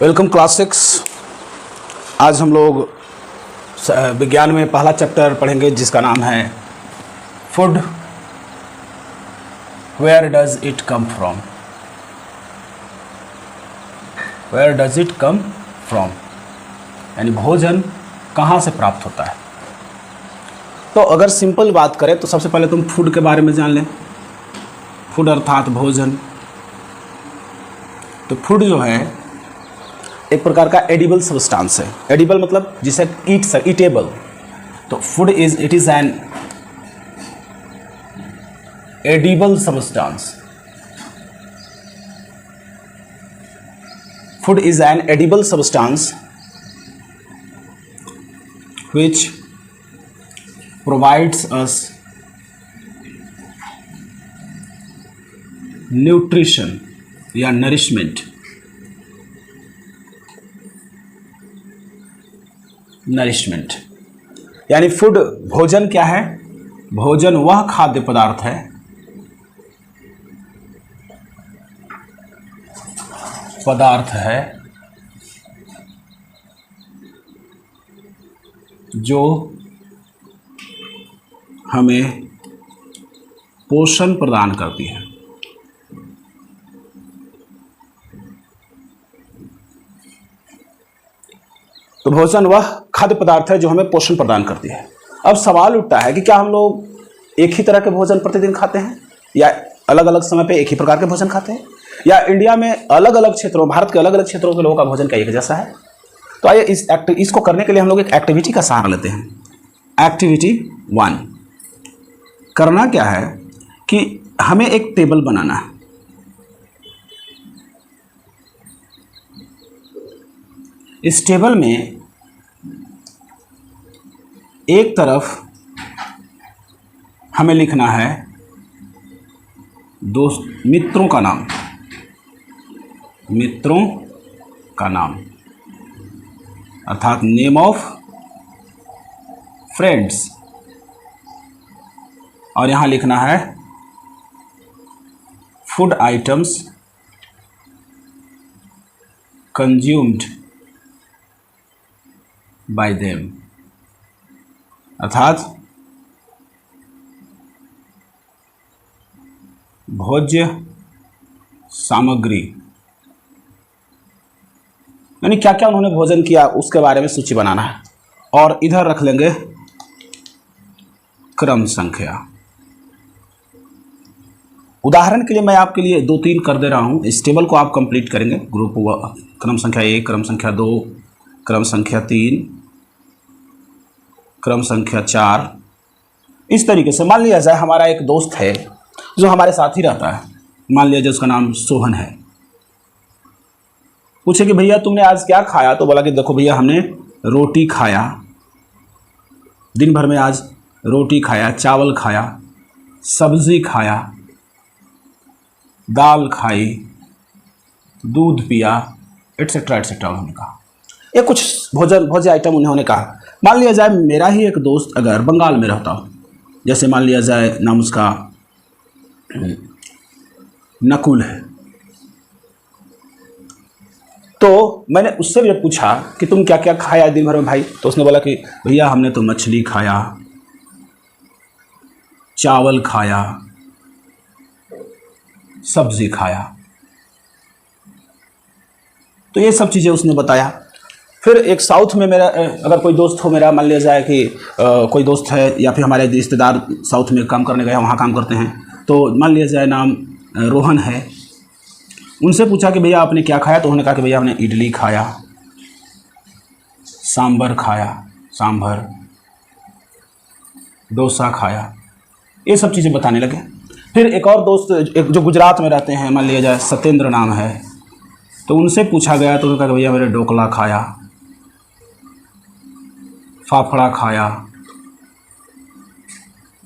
Welcome class 6। आज हम लोग विज्ञान में पहला चैप्टर पढ़ेंगे जिसका नाम है food, where does it come from. Where does it come from यानी भोजन कहाँ से प्राप्त होता है। तो अगर सिंपल बात करें तो सबसे पहले तुम फूड के बारे में जान लें। फूड अर्थात भोजन। तो फूड जो है एक प्रकार का एडिबल सब्सटेंस है। एडिबल मतलब जिसे ईटेबल। तो food it is an edible substance. Food is an edible substance which provides us nutrition या nourishment। यानी फूड भोजन क्या है? भोजन वह खाद्य पदार्थ है जो हमें पोषण प्रदान करती है। तो भोजन वह खाद्य पदार्थ है जो हमें पोषण प्रदान करती है। अब सवाल उठता है कि क्या हम लोग एक ही तरह के भोजन प्रतिदिन खाते हैं या अलग अलग समय पे एक ही प्रकार के भोजन खाते हैं, या इंडिया में अलग अलग क्षेत्रों, भारत के अलग अलग क्षेत्रों के लोगों का भोजन क्या एक जैसा है। तो आइए इसको करने के लिए हम लोग एक एक्टिविटी का सहारा लेते हैं। एक्टिविटी 1 करना क्या है कि हमें एक टेबल बनाना है। इस टेबल में एक तरफ हमें लिखना है मित्रों का नाम अर्थात नेम ऑफ फ्रेंड्स, और यहां लिखना है food items consumed by them, अर्थात भोज्य सामग्री, यानी क्या क्या उन्होंने भोजन किया उसके बारे में सूची बनाना है। और इधर रख लेंगे क्रम संख्या। उदाहरण के लिए मैं आपके लिए 2-3 कर दे रहा हूं। इस टेबल को आप कंप्लीट करेंगे। ग्रुप क्रम संख्या 1, क्रम संख्या 2, क्रम संख्या 3, क्रम संख्या 4। इस तरीके से मान लिया जाए हमारा एक दोस्त है जो हमारे साथ ही रहता है। मान लिया जाए उसका नाम सोहन है। पूछे कि भैया तुमने आज क्या खाया? तो बोला कि देखो भैया हमने रोटी खाया, दिन भर में आज रोटी खाया, चावल खाया, सब्जी खाया, दाल खाई, दूध पिया, एटसेट्रा एटसेट्रा उन्होंने कहा। ये कुछ भोज्य आइटम उन्होंने कहा। मान लिया जाए मेरा ही एक दोस्त अगर बंगाल में रहता हो, जैसे मान लिया जाए नाम उसका नकुल है, तो मैंने उससे भी पूछा कि तुम क्या क्या खाया दिन भर में भाई? तो उसने बोला कि भैया हमने तो मछली खाया, चावल खाया, सब्जी खाया। तो ये सब चीज़ें उसने बताया। फिर एक साउथ में मेरा अगर कोई दोस्त हो, मेरा मान लिया जाए कि कोई दोस्त है या फिर हमारे रिश्तेदार साउथ में काम करने गए, वहाँ काम करते हैं, तो मान लिया जाए नाम रोहन है। उनसे पूछा कि भैया आपने क्या खाया? तो उन्होंने कहा कि भैया हमने इडली खाया, सांभर खाया, डोसा खाया। ये सब चीज़ें बताने लगे। फिर एक और दोस्त जो गुजरात में रहते हैं, मान लिया जाए सत्येंद्र नाम है, तो उनसे पूछा गया तो उन्होंने कहा कि भैया मैंने ढोकला खाया, फाफड़ा खाया।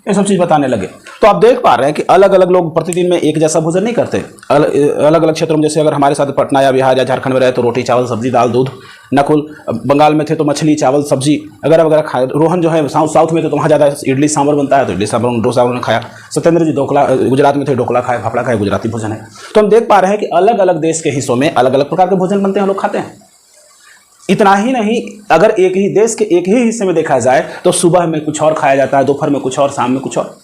ये सब चीज़ बताने लगे। तो आप देख पा रहे हैं कि अलग अलग लोग प्रतिदिन में एक जैसा भोजन नहीं करते। अलग अलग क्षेत्रों में, जैसे अगर हमारे साथ पटना या बिहार या झारखंड में रहे तो रोटी चावल सब्जी दाल दूध। नकुल बंगाल में थे तो मछली चावल सब्जी वगैरह वगैरह खाए। रोहन जो है साउथ में थे तो वहाँ ज़्यादा इडली सांभर बनता है, तो इडली सांभर डोसा उन्होंने खाया। सत्येंद्र जी ढोकला गुजरात में थे, ढोकला खाए, फाफड़ा खाए, गुजराती भोजन है। तो हम देख पा रहे हैं कि अलग अलग देश के हिस्सों में अलग अलग प्रकार के भोजन बनते हैं, लोग खाते हैं। इतना ही नहीं, अगर एक ही देश के एक ही हिस्से में देखा जाए तो सुबह में कुछ और खाया जाता है, दोपहर में कुछ और, शाम में कुछ और।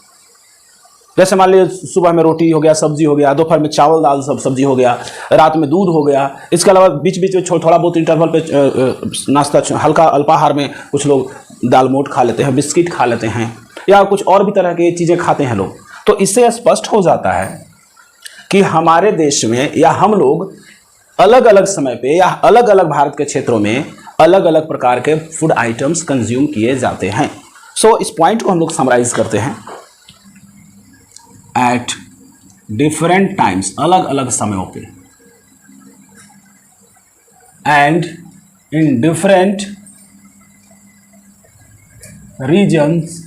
जैसे मान लीजिए सुबह में रोटी हो गया, सब्जी हो गया, दोपहर में चावल दाल सब सब्जी हो गया, रात में दूध हो गया। इसके अलावा बीच बीच में थोड़ा बहुत इंटरवल पे नाश्ता, हल्का अल्पाहार में कुछ लोग दाल मोट खा लेते हैं, बिस्किट खा लेते हैं, या कुछ और भी तरह की चीज़ें खाते हैं लोग। तो इससे स्पष्ट हो जाता है कि हमारे देश में या हम लोग अलग अलग समय पे या अलग अलग भारत के क्षेत्रों में अलग अलग प्रकार के फूड आइटम्स कंज्यूम किए जाते हैं। सो इस पॉइंट को हम लोग समराइज करते हैं। एट डिफरेंट टाइम्स, अलग अलग समयों पे, and in different regions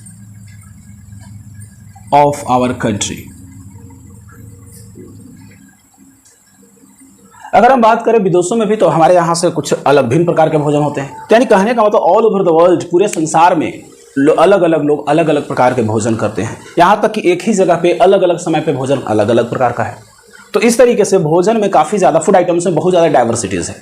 of our country. अगर हम बात करें विदेशों में भी, तो हमारे यहाँ से कुछ अलग भिन्न प्रकार के भोजन होते हैं। यानी कहने का मतलब ऑल ओवर द वर्ल्ड, पूरे संसार में अलग अलग लोग अलग अलग प्रकार के भोजन करते हैं। यहाँ तक कि एक ही जगह पे अलग अलग समय पे भोजन अलग अलग प्रकार का है। तो इस तरीके से भोजन में काफ़ी ज़्यादा, फूड आइटम्स में बहुत ज़्यादा डाइवर्सिटीज़ है।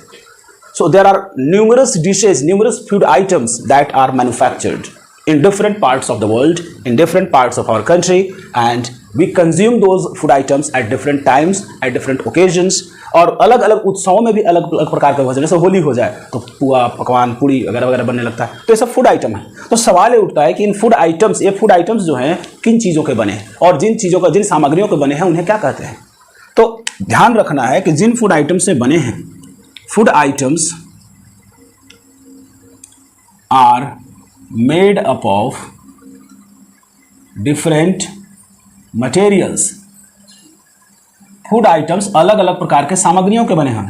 So there are numerous dishes, numerous food items that are manufactured in different parts of the world, in different parts of our country, and we consume those food items at different times, at different occasions। और अलग अलग उत्सवों में भी अलग अलग प्रकार के भोजन, जैसे होली हो जाए तो पुआ, पकवान, पूड़ी वगैरह वगैरह बनने लगता है। तो ये सब फूड आइटम है। तो सवाल ये उठता है कि इन फूड आइटम्स, ये फूड आइटम्स जो हैं किन चीज़ों के बने हैं, और जिन चीज़ों का, जिन सामग्रियों के बने हैं उन्हें क्या कहते हैं। तो ध्यान रखना है कि जिन फूड आइटम्स से बने हैं, food items are made up of different materials। Food items अलग अलग प्रकार के सामग्रियों के बने हैं।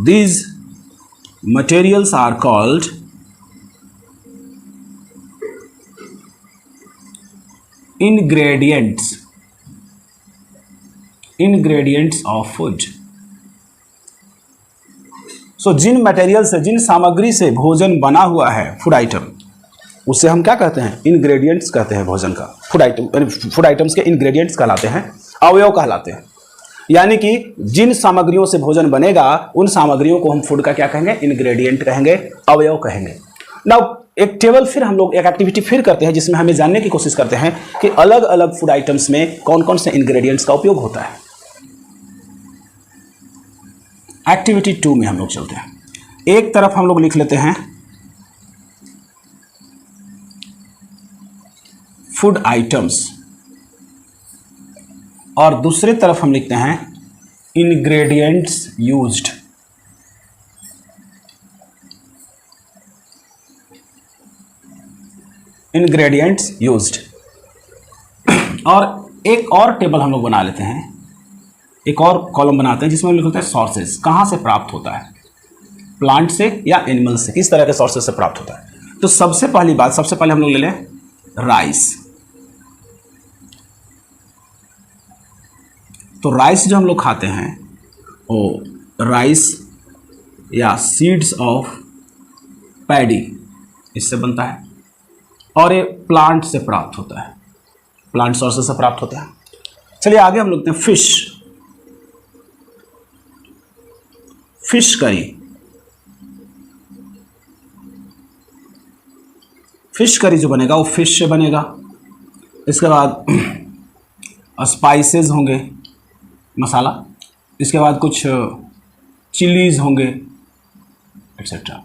These materials are called ingredients, ingredients of food। सो जिन मटेरियल से, जिन सामग्री से भोजन बना हुआ है, फूड आइटम, उसे हम क्या कहते हैं, इंग्रेडिएंट्स कहते हैं भोजन का। फूड आइटम्स के इंग्रेडिएंट्स कहलाते हैं, अवयव कहलाते हैं। यानी कि जिन सामग्रियों से भोजन बनेगा उन सामग्रियों को हम फूड का क्या कहेंगे, इंग्रेडिएंट कहेंगे, अवयव कहेंगे। नाउ एक टेबल फिर हम लोग, एक एक्टिविटी फिर करते हैं जिसमें हमें जानने की कोशिश करते हैं कि अलग अलग फूड आइटम्स में कौन कौन से इंग्रेडिएंट्स का उपयोग होता है। एक्टिविटी 2 में हम लोग चलते हैं। एक तरफ हम लोग लिख लेते हैं फूड आइटम्स, और दूसरी तरफ हम लिखते हैं इंग्रेडिएंट्स यूज्ड। Ingredients used. और एक और टेबल हम लोग बना लेते हैं, एक और कॉलम बनाते हैं जिसमें हम लिखते हैं सोर्सेज, कहाँ से प्राप्त होता है, प्लांट से या एनिमल से, किस तरह के सोर्सेज से प्राप्त होता है। तो सबसे पहली बात, सबसे पहले हम लोग ले लें राइस। तो राइस जो हम लोग खाते हैं वो राइस या सीड्स ऑफ पैडी, इससे बनता है, और ये प्लांट से प्राप्त होता है, प्लांट सोर्सेज से प्राप्त होता है। चलिए आगे हम लोग देखते हैं fish. Fish curry, fish curry जो बनेगा वो फिश से बनेगा। इसके बाद स्पाइसेस होंगे, मसाला, इसके बाद कुछ चिलीज होंगे, एक्सेट्रा।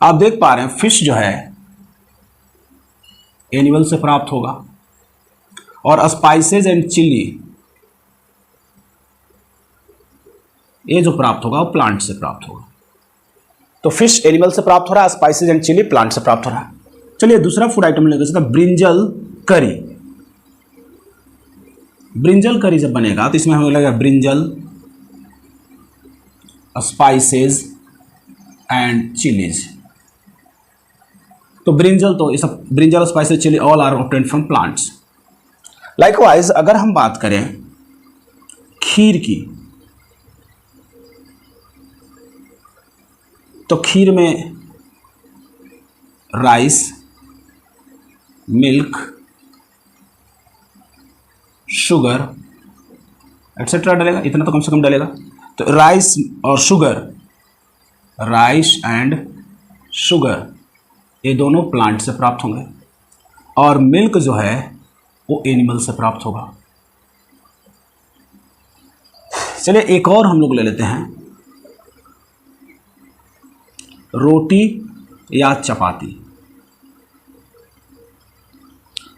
आप देख पा रहे हैं फिश जो है एनिमल से प्राप्त होगा, और स्पाइसेस एंड चिली ये जो प्राप्त होगा वो प्लांट से प्राप्त होगा। तो फिश एनिमल से प्राप्त हो रहा है, स्पाइसेस एंड चिली प्लांट से प्राप्त हो रहा है। चलिए दूसरा फूड आइटम लेकर चलते हैं, ब्रिंजल करी। ब्रिंजल करी जब बनेगा तो इसमें हमें लगेगा ब्रिंजल, स्पाइसेस एंड चिलीज। तो ब्रिंजल, तो ये सब brinjal, spices, chilli all are obtained from plants. Likewise अगर हम बात करें खीर की, तो खीर में राइस, मिल्क, शुगर एक्सेट्रा डलेगा, इतना तो कम से कम डलेगा। तो राइस और शुगर, राइस एंड शुगर ये दोनों प्लांट से प्राप्त होंगे, और मिल्क जो है वो एनिमल से प्राप्त होगा। चलिए एक और हम लोग ले लेते हैं, रोटी या चपाती।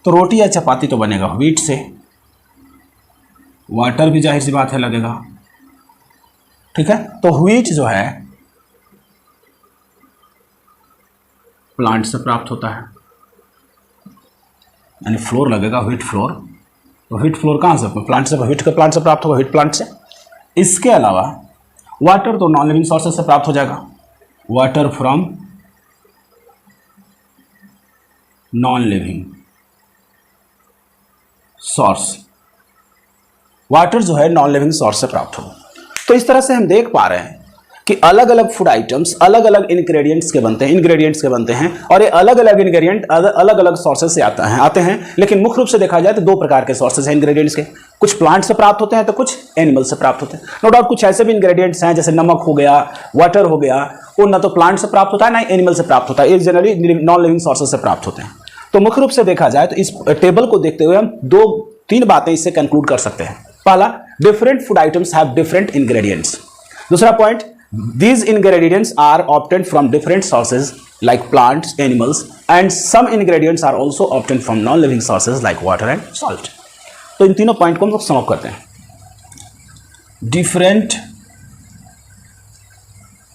तो रोटी या चपाती तो बनेगा व्हीट से, वाटर भी जाहिर सी बात है लगेगा, ठीक है। तो व्हीट जो है प्लांट से प्राप्त होता है, यानी फ्लोर लगेगा, व्हीट फ्लोर। तो व्हीट फ्लोर कहाँ से? प्लांट से, व्हीट के प्लांट से प्राप्त होगा, व्हीट प्लांट से। इसके अलावा वाटर तो नॉन लिविंग सोर्सेज से प्राप्त हो जाएगा, water from non living source, water जो है नॉन लिविंग सोर्स से प्राप्त होगा। तो इस तरह से हम देख पा रहे हैं कि अलग अलग फूड आइटम्स अलग अलग इंग्रेडिएंट्स के बनते हैं, और ये अलग अलग इंग्रेडिएंट अलग अलग सोर्सेज से आते हैं। लेकिन मुख्य रूप से देखा जाए तो दो प्रकार के सोर्सेज हैं इंग्रेडिएंट्स के, कुछ प्लांट से प्राप्त होते हैं तो कुछ एनिमल से प्राप्त होते हैं। नो डाउट कुछ ऐसे भी इंग्रेडिएंट्स हैं जैसे नमक हो गया, वाटर हो गया, वो ना तो प्लांट से प्राप्त होता है ना एनिमल से प्राप्त होता है, ये जनरली नॉन लिविंग सोर्सेज से प्राप्त होते हैं। तो मुख्य रूप से देखा जाए तो इस टेबल को देखते हुए हम तीन बातें इससे कंक्लूड कर सकते हैं। पहला, different food items have different ingredients. दूसरा point, these ingredients are obtained from different sources like plants, animals, and some ingredients are also obtained from non-living sources like water and salt. तो इन तीनों point को हम लोग सम up करते हैं। Different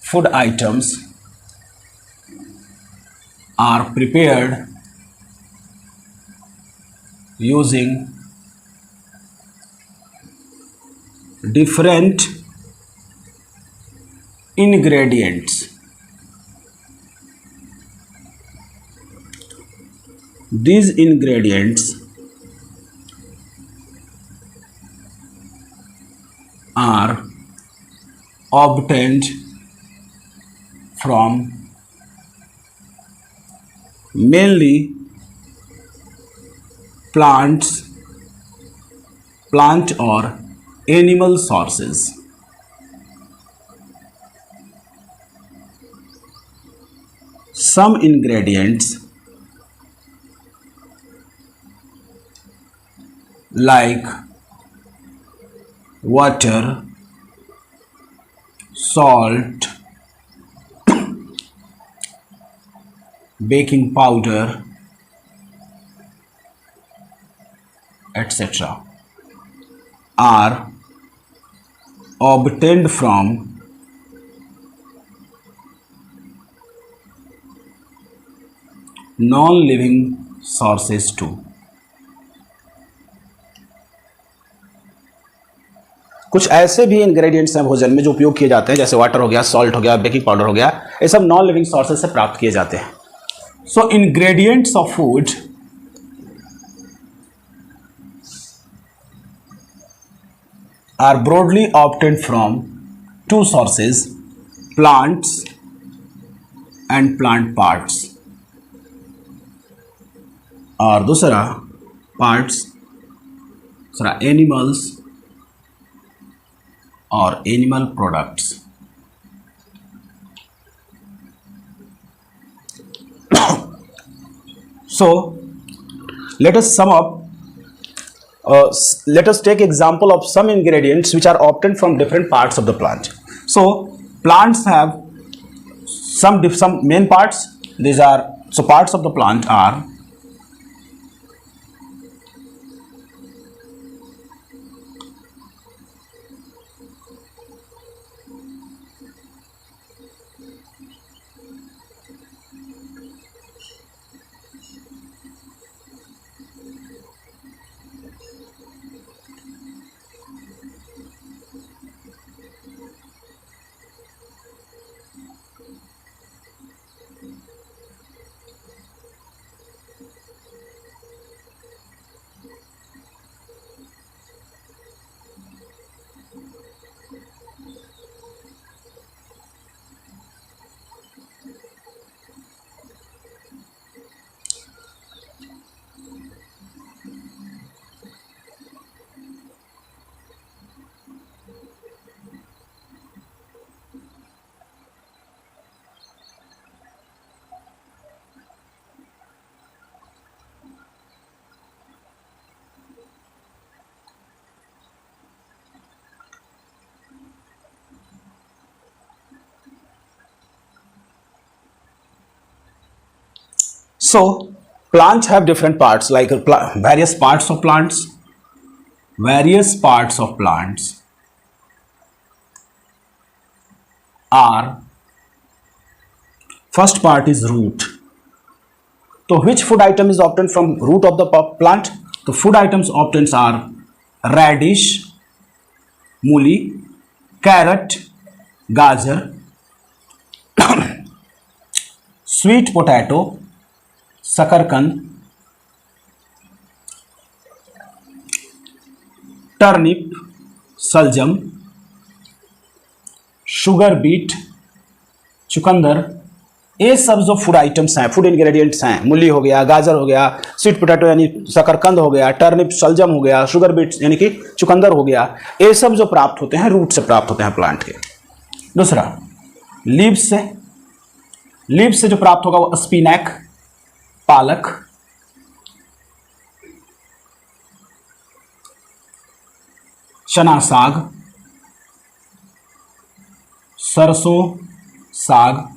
food items are prepared using different ingredients. These ingredients are obtained from mainly plant or animal sources. Some ingredients like water, salt, baking powder, etc. are obtained from non-living sources too. कुछ ऐसे भी ingredients हैं भोजन में जो उपयोग किए जाते हैं, जैसे वाटर हो गया, सॉल्ट हो गया, बेकिंग पाउडर हो गया, ये सब नॉन लिविंग सोर्सेज से प्राप्त किए जाते हैं। So ingredients of food are broadly obtained from two sources, plants and plant parts, और दूसरा पार्ट्स, दूसरा एनिमल्स और animal products. So let us sum up. Let us take example of some ingredients which are obtained from different parts of the plant. So plants have some main parts. These are, so parts of the plant are So plants have different parts, like various parts of plants. Various parts of plants are, first part is root. So which food item is obtained from root of the plant? The food items obtained are radish, मूली, carrot, गाजर, sweet potato, शकरकंद, turnip, सलजम, sugar beet, चुकंदर। ये सब जो food items हैं, food ingredients हैं, मूली हो गया, गाजर हो गया, स्वीट पोटैटो यानी शकरकंद हो गया, टर्निप सलजम हो गया, शुगर बीट यानी कि चुकंदर हो गया, ये सब जो प्राप्त होते हैं रूट से प्राप्त होते हैं प्लांट के। दूसरा लीव्स से, लीव्स से जो प्राप्त होगा वो स्पिनैक, पालक, चना साग, सरसों साग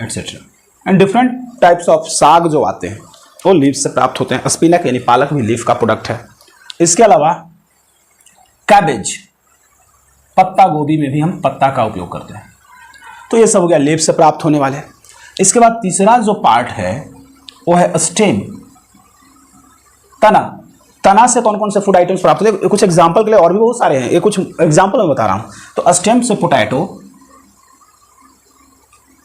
etcetera. And different types of साग जो आते हैं वो लीव्स से प्राप्त होते हैं। स्पिनक यानी पालक भी लीफ का प्रोडक्ट है। इसके अलावा कैबेज, पत्ता गोभी में भी हम पत्ता का उपयोग करते हैं। तो ये सब हो गया लीफ से प्राप्त होने वाले। इसके बाद तीसरा जो पार्ट है वो है स्टेम, तना। तना से कौन कौन से फूड आइटम्स प्राप्त होते हैं? कुछ एग्जाम्पल के लिए और भी बहुत सारे हैं, ये कुछ एग्जाम्पल मैं बता रहा हूं। तो स्टेम से पोटैटो,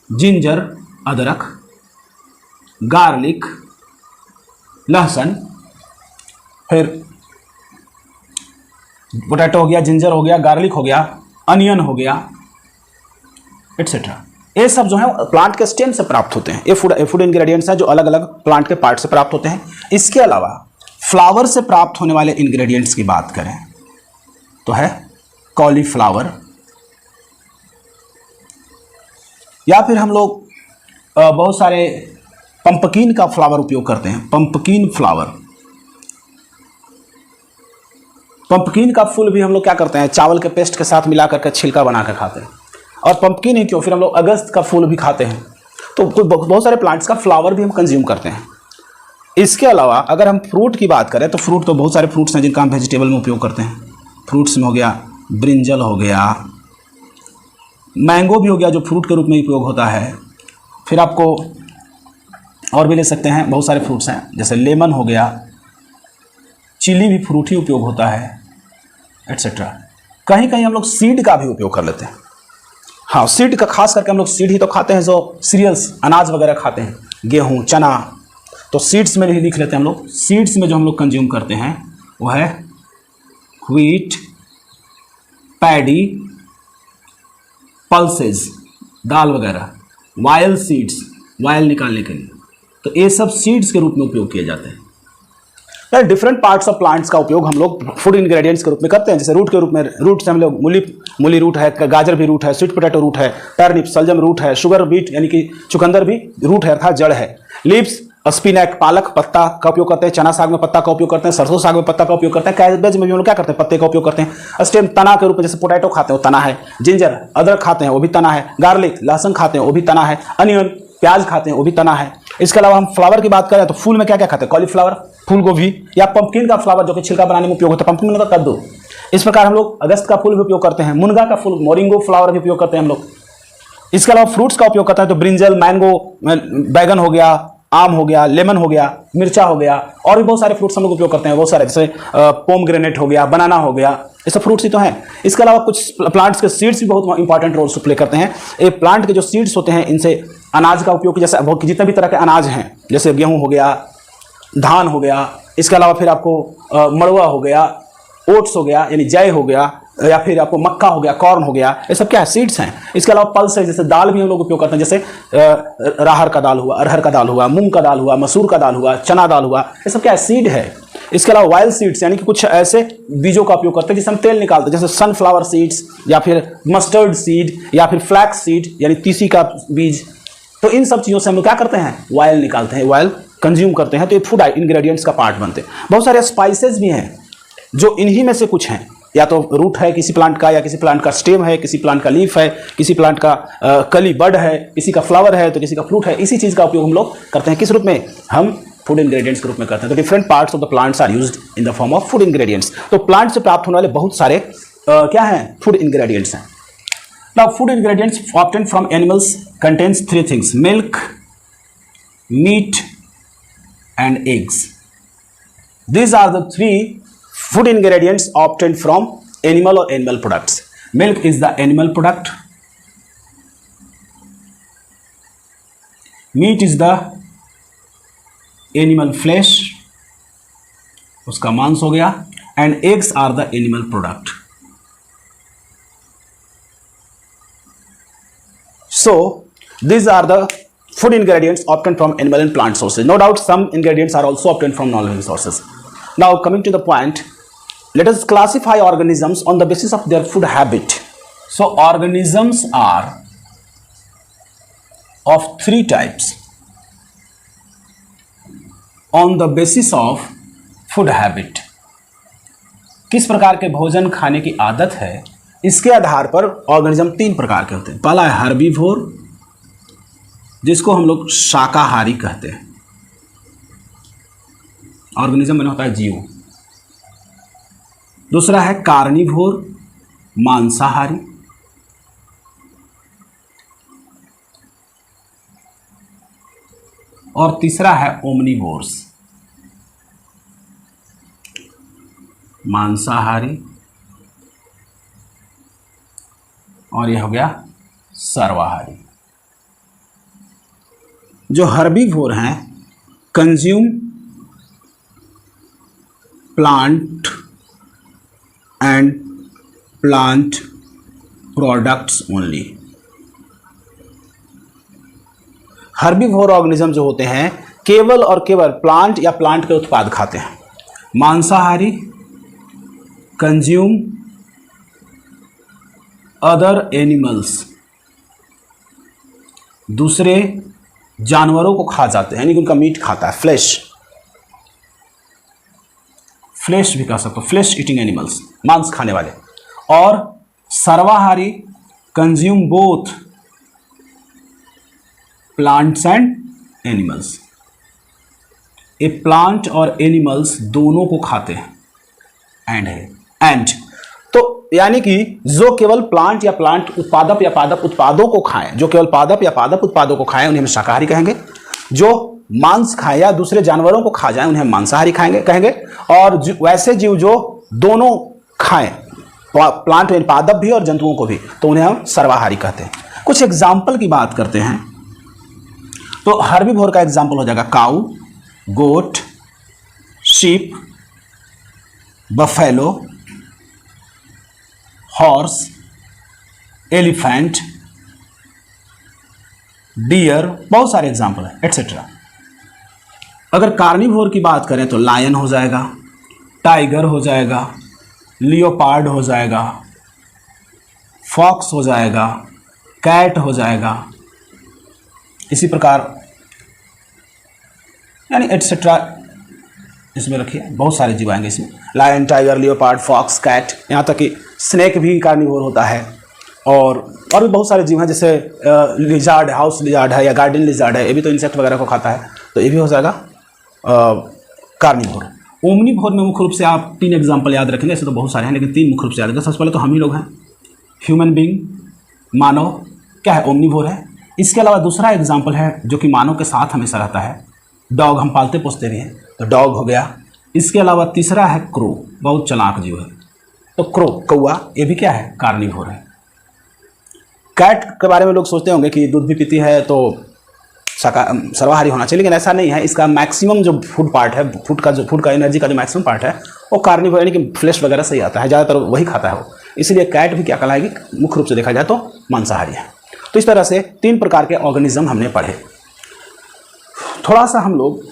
जिंजर अदरक, गार्लिक लहसुन, फिर पोटैटो हो गया, जिंजर हो गया, गार्लिक हो गया, अनियन हो गया एटसेट्रा। ये सब जो है प्लांट के स्टेम से प्राप्त होते हैं। ये फूड इंग्रेडिएंट्स हैं जो अलग अलग प्लांट के पार्ट से प्राप्त होते हैं। इसके अलावा फ्लावर से प्राप्त होने वाले इंग्रेडिएंट्स की बात करें तो है कॉलीफ्लावर, या फिर हम लोग बहुत सारे पंपकिन का फ्लावर उपयोग करते हैं। पंपकिन फ्लावर, पंपकिन का फूल भी हम लोग क्या करते हैं, चावल के पेस्ट के साथ मिला करके छिलका बना कर खाते हैं। और पंपकिन ही क्यों, फिर हम लोग अगस्त का फूल भी खाते हैं। तो बहुत सारे प्लांट्स का फ्लावर भी हम कंज्यूम करते हैं। इसके अलावा अगर हम फ्रूट की बात करें तो फ्रूट तो बहुत सारे फ्रूट्स हैं जिनका हम वेजिटेबल में उपयोग करते हैं। फ्रूट्स में हो गया ब्रिंजल हो गया, मैंगो भी हो गया जो फ्रूट के रूप में उपयोग होता है। फिर आपको और भी ले सकते हैं, बहुत सारे फ्रूट्स हैं जैसे लेमन हो गया, चिली भी फ्रूट ही उपयोग होता है एटसेट्रा। कहीं कहीं हम लोग सीड का भी उपयोग कर लेते हैं। हाँ, सीड का खास करके हम लोग सीड ही तो खाते हैं, जो सीरियल्स अनाज वगैरह खाते हैं, गेहूँ चना, तो सीड्स में भी लिख लेते हैं हम लोग। सीड्स में जो हम लोग कंज्यूम करते हैं वो है व्हीट, पैडी, पल्सेस, दाल वगैरह, वायल सीड्स, वायल निकालने के लिए। तो ये सब सीड्स के रूप में उपयोग किए जाते हैं। डिफरेंट पार्ट्स ऑफ प्लांट्स का उपयोग हम लोग फूड इंग्रेडिएंट्स के रूप में करते हैं। जैसे रूट के रूप में, रूट से हम लोग मूली रूट है, गाजर भी रूट है, स्वीट पोटैटो रूट है, टर्निप सलजम रूट है, शुगर बीट यानी कि चुकंदर भी रूट है अर्थात जड़ है। लीव्स स्पिनैक पालक पत्ता का उपयोग करते हैं, चना साग में पत्ता का उपयोग करते हैं, सरसों साग में पत्ता का उपयोग करते हैं, कैबेज में भी हम लोग क्या करते हैं, पत्ते का उपयोग करते हैं। स्टेम तना के रूप में, जैसे पोटैटो खाते हैं वो तना है, जिंजर अदरक खाते हैं वो भी तना है, गार्लिक लहसुन खाते हैं वो भी तना है, अनियन प्याज खाते हैं वो भी तना है। इसके अलावा हम फ्लावर की बात करें तो फूल में क्या क्या खाते हैं, कॉलीफ्लावर, फूल गोभी, या पंपकिन का फ्लावर जो कि छिलका बनाने में उपयोग होता है, पंपकिन का कद्दू। इस प्रकार हम लोग अगस्त का फूल भी उपयोग करते हैं, मुनगा का फूल, मोरिंगो फ्लावर भी उपयोग करते हैं हम लोग। इसके अलावा फ्रूट्स का उपयोग करते हैं तो ब्रिंजल, मैंगो, बैगन हो गया, आम हो गया, लेमन हो गया, मिर्चा हो गया, और भी बहुत सारे फ्रूट्स हम लोग उपयोग करते हैं, बहुत सारे, जैसे पोमग्रेनेट हो गया, बनाना हो गया, ये सब फ्रूट्स ही तो हैं। इसके अलावा कुछ प्लांट्स के सीड्स भी बहुत इंपॉर्टेंट रोल्स प्ले करते हैं। ये प्लांट के जो सीड्स होते हैं इनसे अनाज का उपयोग, जैसे जितने भी तरह के अनाज हैं, जैसे गेहूँ हो गया, धान हो गया, इसके अलावा फिर आपको मड़ुआ हो गया, ओट्स हो गया यानी जय हो गया, या फिर आपको मक्का हो गया, कॉर्न हो गया, ये सब क्या है, सीड्स हैं। इसके अलावा पल्स है, जैसे दाल भी हम लोग उपयोग करते हैं, जैसे राहर का दाल हुआ, अरहर का दाल हुआ, मूंग का दाल हुआ, मसूर का दाल हुआ, चना दाल हुआ, ये सब क्या है, सीड है। इसके अलावा वाइल्ड सीड्स यानी कि कुछ ऐसे बीजों का उपयोग करते हैं जिससे हम तेल निकालते हैं, जैसे सनफ्लावर सीड्स, या फिर मस्टर्ड सीड, या फिर फ्लैक्स सीड यानी तीसी का बीज। तो इन सब चीज़ों से हम लोग क्या करते हैं, वायल निकालते हैं, वायल कंज्यूम करते हैं। तो ये फूड इंग्रेडिएंट्स का पार्ट बनते हैं। बहुत सारे स्पाइसेस भी हैं जो इन्हीं में से कुछ हैं। या तो रूट है किसी प्लांट का, या किसी प्लांट का स्टेम है, किसी प्लांट का लीफ है, किसी प्लांट का कली बड है, किसी का फ्लावर है, तो किसी का फ्रूट है। इसी चीज़ का उपयोग हम लोग करते हैं किस रूप में, हम फूड इंग्रेडिएंट्स के रूप में करते हैं। तो different parts of the plants are used in the form of food ingredients. तो प्लांट से प्राप्त होने वाले बहुत सारे क्या हैं, फूड इंग्रेडिएंट्स हैं। Now food ingredients obtained from animals contains three things, milk, meat and eggs. These are the three food ingredients obtained from animal or animal products. Milk is the animal product. Meat is the animal flesh, उसका मांस हो गया, and eggs are the animal product. So these are the food ingredients obtained from animal and plant sources. No doubt some ingredients are also obtained from non-living sources. Now coming to the point, let us classify organisms on the basis of their food habit. So organisms are of three types on the basis of food habit. किस प्रकार के भोजन खाने की आदत है, इसके आधार पर ऑर्गेनिज्म तीन प्रकार के होते हैं। पहला है हर्बीवोर, जिसको हम लोग शाकाहारी कहते हैं, ऑर्गेनिज्म में होता है जीव। दूसरा है कार्निवोर, मांसाहारी। और तीसरा है ओमनिवोर्स, मांसाहारी, और यह हो गया सर्वाहारी। जो हर्बीवोर हैं, consume plant and plant products only. Herbivore organism जो होते हैं केवल और केवल प्लांट या प्लांट के उत्पाद खाते हैं। मांसाहारी कंज्यूम अदर एनिमल्स, दूसरे जानवरों को खा जाते हैं, यानी कि उनका मीट खाता है, फ्लैश भी कह सकते हो, फ्लैश ईटिंग एनिमल्स, मांस खाने वाले। और सर्वाहारी consume both plants and animals, ये प्लांट और एनिमल्स दोनों को खाते हैं। एंड तो यानी कि जो केवल प्लांट या प्लांट उत्पादक या पादप उत्पादों को खाएं, जो केवल पादप या पादप उत्पादों को खाएं, उन्हें हम शाकाहारी कहेंगे। जो मांस खाएं या दूसरे जानवरों को खा जाएं, उन्हें मांसाहारी कहेंगे। और वैसे जीव जो दोनों खाएं, प्लांट यानी पादप भी और जंतुओं को भी, तो उन्हें हम सर्वाहारी कहते हैं। कुछ एग्जाम्पल की बात करते हैं तो हर्बीवोर का एग्जाम्पल हो जाएगा cow, goat, sheep, buffalo, horse, elephant, deer, बहुत सारे एग्जाम्पल हैं एटसेट्रा। अगर कार्निवोर की बात करें तो लायन हो जाएगा, टाइगर हो जाएगा, लियोपार्ड हो जाएगा, फॉक्स हो जाएगा, कैट हो जाएगा, इसी प्रकार यानी एटसेट्रा इसमें रखिए, बहुत सारे जीव आएंगे इसमें। Lion, tiger, leopard, fox, cat, यहाँ तक कि स्नेक भी कार्निवोर होता है। और भी बहुत सारे जीव हैं, जैसे लिजार्ड, हाउस लिजार्ड है या गार्डन लिजार्ड है, ये भी तो इंसेक्ट वगैरह को खाता है, तो ये भी हो जाएगा कार्निवोर। ओमनिवोर में मुख्य रूप से आप तीन एग्जाम्पल याद रखेंगे, ऐसे तो बहुत सारे हैं लेकिन तीन मुख्य रूप से याद रखेंगे। सबसे पहले तो हम ही लोग हैं, ह्यूमन बीइंग, मानव क्या है, ओमनिवोर है। इसके अलावा दूसरा एग्जाम्पल है जो कि मानव के साथ हमेशा रहता है, डॉग, हम पालते पोसते भी हैं, तो डॉग हो गया। इसके अलावा तीसरा है क्रो, बहुत चालाक जीव है, तो क्रो, कौआ, ये भी क्या है, कार्निवोर है। कैट के बारे में लोग सोचते होंगे कि दूध भी पीती है तो सर्वाहारी होना चाहिए, लेकिन ऐसा नहीं है। इसका मैक्सिमम जो फूड पार्ट है, फूड का एनर्जी का जो मैक्सिमम पार्ट है वो कार्निवोर यानी कि फ्लैश वगैरह से ही आता है, ज़्यादातर वही खाता है वो, इसलिए कैट भी क्या कहलाएगी, मुख्य रूप से देखा जाए तो मांसाहारी है। तो इस तरह से तीन प्रकार के ऑर्गेनिज्म हमने पढ़े। थोड़ा सा हम लोग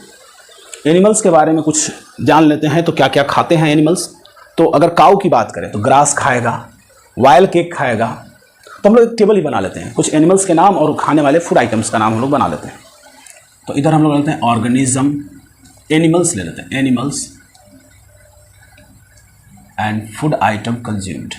एनिमल्स के बारे में कुछ जान लेते हैं, तो क्या क्या खाते हैं एनिमल्स। तो अगर काऊ की बात करें तो ग्रास खाएगा, वाइल्ड केक खाएगा। तो हम लोग एक टेबल ही बना लेते हैं, कुछ एनिमल्स के नाम और खाने वाले फूड आइटम्स का नाम हम लोग बना लेते हैं। तो इधर हम लोग लेते हैं ऑर्गेनिज्म, एनिमल्स ले लेते हैं, animals, and food item consumed.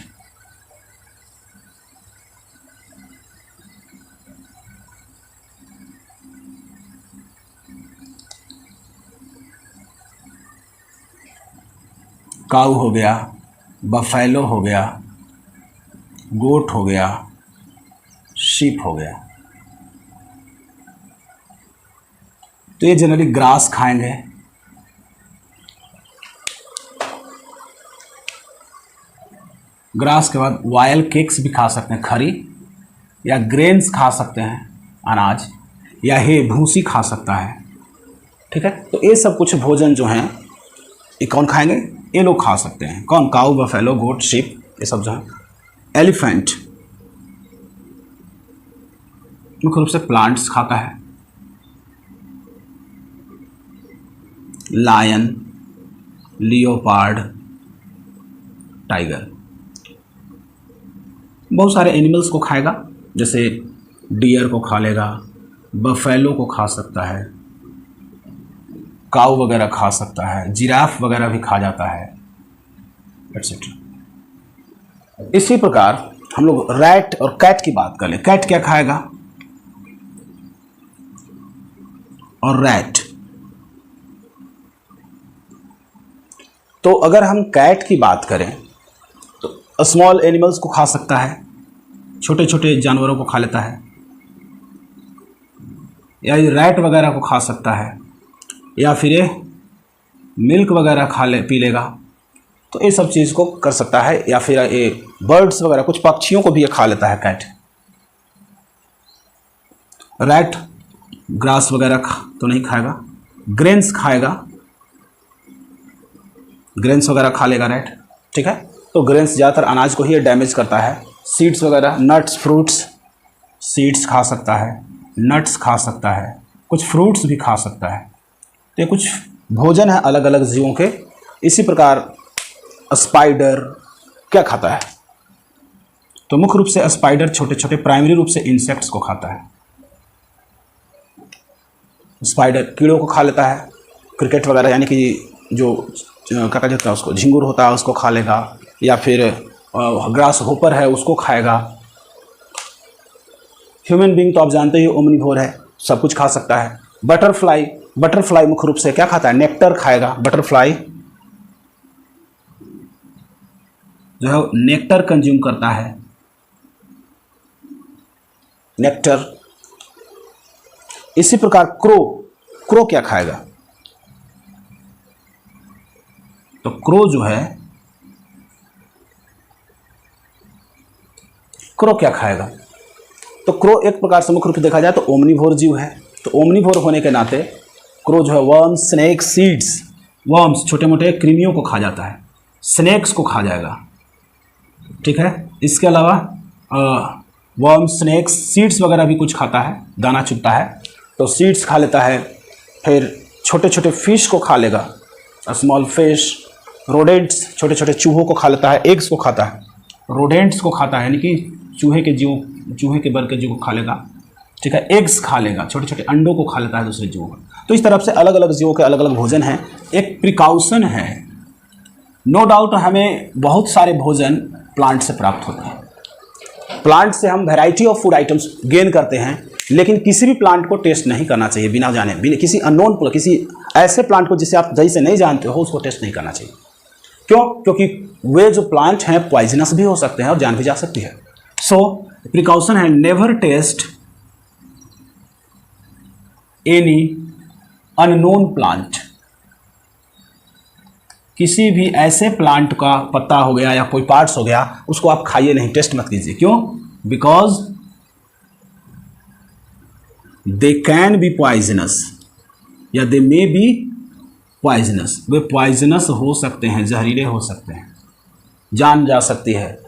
Cow हो गया, बफेलो हो गया, गोट हो गया, शीप हो गया। तो ये जनरली ग्रास खाएंगे। ग्रास के बाद वायल केक्स भी खा सकते हैं, खरी, या ग्रेन्स खा सकते हैं, अनाज, या हे भूसी खा सकता है। ठीक है, तो ये सब कुछ भोजन जो हैं ये कौन खाएंगे? ये लोग खा सकते हैं। कौन? काऊ, बफेलो, गोट, शीप, ये सब जो है। एलिफेंट मुख्य रूप से प्लांट्स खाता है। लायन, लियोपार्ड, टाइगर बहुत सारे एनिमल्स को खाएगा, जैसे डियर को खा लेगा, बफेलो को खा सकता है, काऊ वगैरह खा सकता है, जिराफ वगैरह भी खा जाता है, एटसेट्रा। इसी प्रकार हम लोग रैट और कैट की बात कर लें। कैट क्या खाएगा? और रैट। तो अगर हम कैट की बात करें तो स्मॉल एनिमल्स को खा सकता है, छोटे छोटे जानवरों को खा लेता है, या रैट वगैरह को खा सकता है, या फिर ये मिल्क वगैरह पी लेगा। तो ये सब चीज़ को कर सकता है, या फिर ये बर्ड्स वगैरह, कुछ पक्षियों को भी ये खा लेता है कैट। रैट ग्रास वगैरह तो नहीं खाएगा, ग्रेन्स खाएगा, ग्रेन्स वगैरह खा लेगा रैट। ठीक है, तो ग्रेन्स ज़्यादातर अनाज को ही डैमेज करता है। सीड्स वगैरह, नट्स, फ्रूट्स, सीड्स खा सकता है, नट्स खा सकता है, कुछ फ्रूट्स भी खा सकता है। तो ये कुछ भोजन है अलग अलग जीवों के। इसी प्रकार स्पाइडर क्या खाता है? तो मुख्य रूप से स्पाइडर छोटे छोटे प्राइमरी रूप से इंसेक्ट्स को खाता है। स्पाइडर कीड़ों को खा लेता है, क्रिकेट वगैरह, यानी कि जो क्या कहते हैं उसको, झिंगुर होता है उसको खा लेगा, या फिर ग्रास होपर है उसको खाएगा। ह्यूमन बीइंग तो आप जानते ही ओमनिवोर है, सब कुछ खा सकता है। बटरफ्लाई, बटरफ्लाई मुख्य रूप से क्या खाता है? नेक्टर खाएगा। बटरफ्लाई जो है नेक्टर कंज्यूम करता है, नेक्टर। इसी प्रकार क्रो, क्रो क्या खाएगा? तो क्रो जो है, क्रो क्या खाएगा? तो क्रो एक प्रकार से मुख्य रूप से देखा जाए तो ओमनिवोर जीव है। तो ओमनिवोर होने के नाते क्रो जो है वर्म्स, स्नेक, सीड्स, वर्म्स छोटे मोटे कृमियों को खा जाता है, स्नेक्स को खा जाएगा। ठीक है, इसके अलावा वर्म्स, स्नेक्स, सीड्स वगैरह भी कुछ खाता है, दाना चुगता है, तो सीड्स खा लेता है। फिर छोटे छोटे फिश को खा लेगा, स्मॉल फिश। रोडेंट्स छोटे छोटे चूहों को खा लेता है, एग्स को खाता है। रोडेंट्स को खाता है, यानी कि चूहे के जीव, चूहे के वर्ग के जीव को खा लेगा। ठीक है, एग्स खा लेगा, छोटे छोटे अंडों को खा लेता है दूसरे जीवों का। तो इस तरफ से अलग अलग जीवों के अलग अलग भोजन हैं। एक प्रिकॉशन है, नो डाउट हमें बहुत सारे भोजन प्लांट से प्राप्त होते हैं। प्लांट से हम variety of food items gain करते हैं, लेकिन किसी भी प्लांट को टेस्ट नहीं करना चाहिए बिना जाने, बिना किसी अननोन, किसी ऐसे प्लांट को जिसे आप जैसे नहीं जानते हो उसको टेस्ट नहीं करना चाहिए। क्यों? क्योंकि वे जो प्लांट हैं पॉइजनस भी हो सकते हैं और जान भी जा सकती है। सो प्रिकॉशन है, never taste any unknown plant. किसी भी ऐसे प्लांट का पत्ता हो गया या कोई पार्ट्स हो गया उसको आप खाइए नहीं, टेस्ट मत कीजिए। क्यों? Because they can be poisonous या दे मे बी पॉइजनस। वे पॉइजनस हो सकते हैं, जहरीले हो सकते हैं, जान जा सकती है,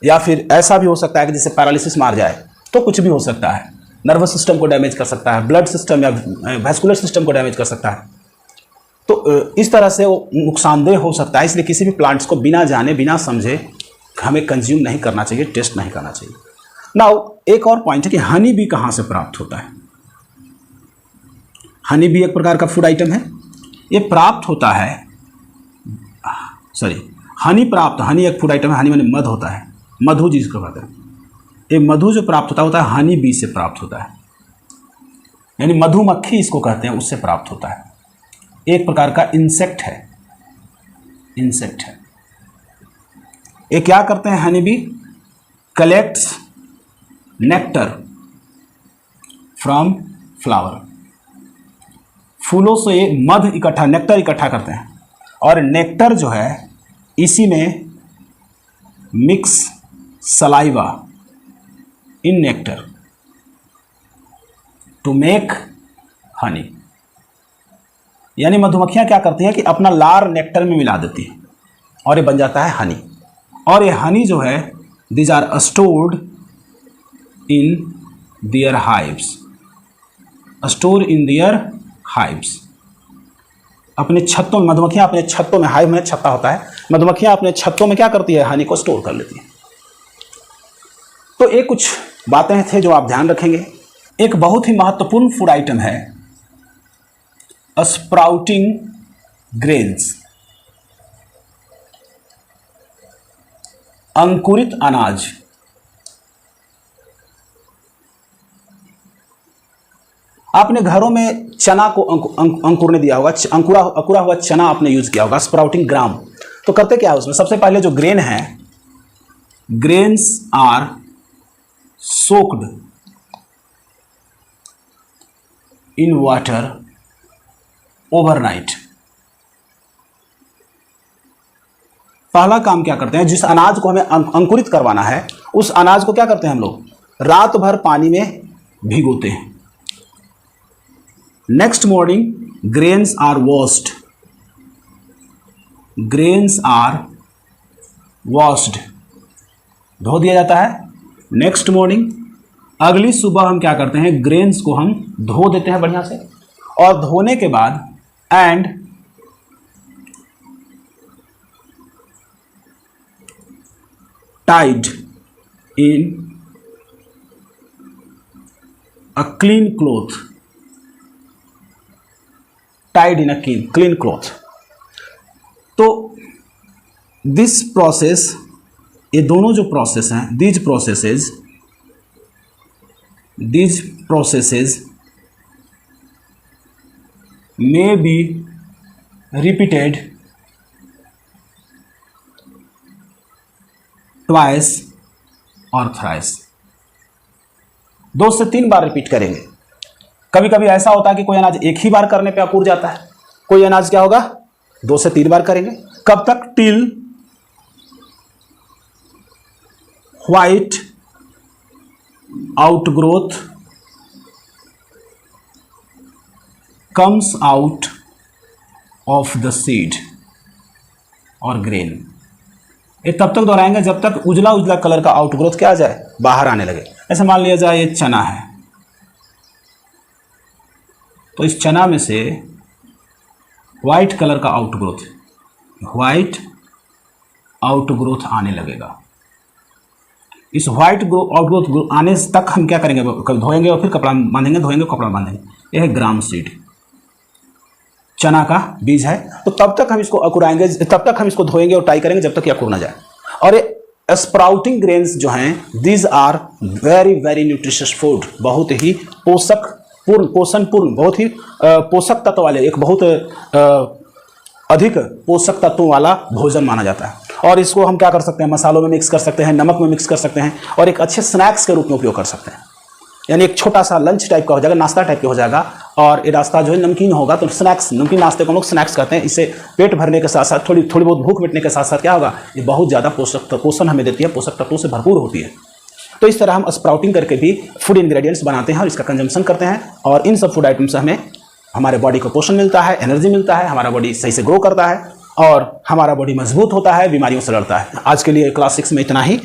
या फिर ऐसा भी हो सकता है कि जिससे पैरालिसिस मार जाए। तो कुछ भी हो सकता है, नर्वस सिस्टम को डैमेज कर सकता है, ब्लड सिस्टम या वैस्कुलर सिस्टम को डैमेज कर सकता है। तो इस तरह से वो नुकसानदेह हो सकता है। इसलिए किसी भी प्लांट्स को बिना जाने बिना समझे हमें कंज्यूम नहीं करना चाहिए, टेस्ट नहीं करना चाहिए। नाउ एक और पॉइंट है कि हनी बी कहाँ से प्राप्त होता है। हनी बी एक प्रकार का फूड आइटम है। ये प्राप्त होता है, हनी प्राप्त, हनी एक फूड आइटम है, हनी माने मध होता है, मधु जिसको कहते हैं, ये मधु जो प्राप्त होता है हनी बी से प्राप्त होता है, यानी मधुमक्खी इसको कहते हैं, उससे प्राप्त होता है। एक प्रकार का इंसेक्ट है, इंसेक्ट है। ये क्या करते हैं honey bee? Collects nectar from flower, फूलों से मध इकट्ठा, नेक्टर इकट्ठा करते हैं, और नेक्टर जो है इसी में mix saliva in nectar to make honey, यानी मधुमक्खियां क्या करती हैं कि अपना लार नेक्टर में मिला देती है और ये बन जाता है हनी। और ये हनी जो है these are stored in their hives, store in their hives, अपने छत्तों में, मधुमक्खियां अपने छत्तों में, हाइव में छत्ता होता है, मधुमक्खियां अपने छत्तों में क्या करती है? हनी को स्टोर कर लेती है। तो ये कुछ बातें थे जो आप ध्यान रखेंगे। एक बहुत ही महत्वपूर्ण फूड आइटम है स्प्राउटिंग ग्रेन्स, अंकुरित अनाज। आपने घरों में चना को अंकुरने दिया होगा, अंकुरा हुआ चना आपने यूज किया होगा, स्प्राउटिंग ग्राम। तो करते क्या है उसमें? सबसे पहले जो ग्रेन है, grains are soaked in water overnight. पहला काम क्या करते हैं, जिस अनाज को हमें अंकुरित करवाना है उस अनाज को क्या करते हैं हम लोग? रात भर पानी में भिगोते हैं। Next morning grains are washed, grains are washed, धो दिया जाता है। नेक्स्ट मॉर्निंग, अगली सुबह हम क्या करते हैं? ग्रेन्स को हम धो देते हैं बढ़िया से, और धोने के बाद and tied in a clean cloth, tied in a clean cloth. तो दिस प्रोसेस, ये दोनों जो प्रोसेस हैं, these processes may be repeated twice or thrice, 2 से 3 बार रिपीट करेंगे। कभी कभी ऐसा होता है कि कोई अनाज एक ही बार करने पे अकुर जाता है, कोई अनाज क्या होगा 2 से 3 बार करेंगे। कब तक? Till white outgrowth comes out of the seed और ग्रेन। ये तब तक दोहराएंगे जब तक उजला उजला कलर का आउटग्रोथ क्या आ जाए? बाहर आने लगे। ऐसे मान लिया जाए ये चना है, तो इस चना में से व्हाइट कलर का व्हाइट आउटग्रोथ आने लगेगा। इस व्हाइट आउटग्रोथ आने तक हम क्या करेंगे? धोएंगे और फिर कपड़ा बांधेंगे, धोएंगे कपड़ा बांधेंगे। यह है ग्राम सीड, चना का बीज है। तो तब तक हम इसको अकुराएंगे, तब तक हम इसको धोएंगे और टाई करेंगे जब तक ये अकुर ना जाए। और ये स्प्राउटिंग ग्रेन्स जो हैं, these are very very nutritious food, बहुत ही पोषणपूर्ण, बहुत ही पोषक तत्व वाले, एक बहुत अधिक पोषक तत्वों वाला भोजन माना जाता है। और इसको हम क्या कर सकते हैं? मसालों में मिक्स कर सकते हैं, नमक में मिक्स कर सकते हैं, और एक अच्छे स्नैक्स के रूप में उपयोग कर सकते हैं। यानी एक छोटा सा लंच टाइप का हो जाएगा, नाश्ता टाइप का हो जाएगा, और ये नाश्ता जो है नमकीन होगा, तो स्नैक्स, नमकीन नाश्ते को हम लोग स्नैक्स कहते हैं। इससे पेट भरने के साथ साथ थोड़ी बहुत भूख मिटने के साथ साथ क्या होगा? ये बहुत ज़्यादा पोषण हमें देती है, पोषक तत्वों से भरपूर होती है। तो इस तरह हम स्प्राउटिंग करके भी फूड इंग्रेडिएंट्स बनाते हैं और इसका कंजम्पशन करते हैं, और इन सब फूड आइटम से हमें हमारे बॉडी को पोषण मिलता है, एनर्जी मिलता है, हमारा बॉडी सही से ग्रो करता है और हमारा बॉडी मजबूत होता है, बीमारियों से लड़ता है। आज के लिए क्लास 6 में इतना ही।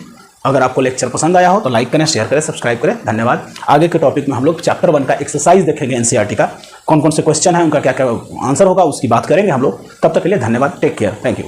अगर आपको लेक्चर पसंद आया हो तो लाइक करें, शेयर करें, सब्सक्राइब करें। धन्यवाद। आगे के टॉपिक में हम लोग चैप्टर 1 का एक्सरसाइज देखेंगे, एनसीईआरटी का कौन कौन से क्वेश्चन है, उनका क्या क्या आंसर होगा, उसकी बात करेंगे हम लोग। तब तक के लिए धन्यवाद। Take care. Thank you.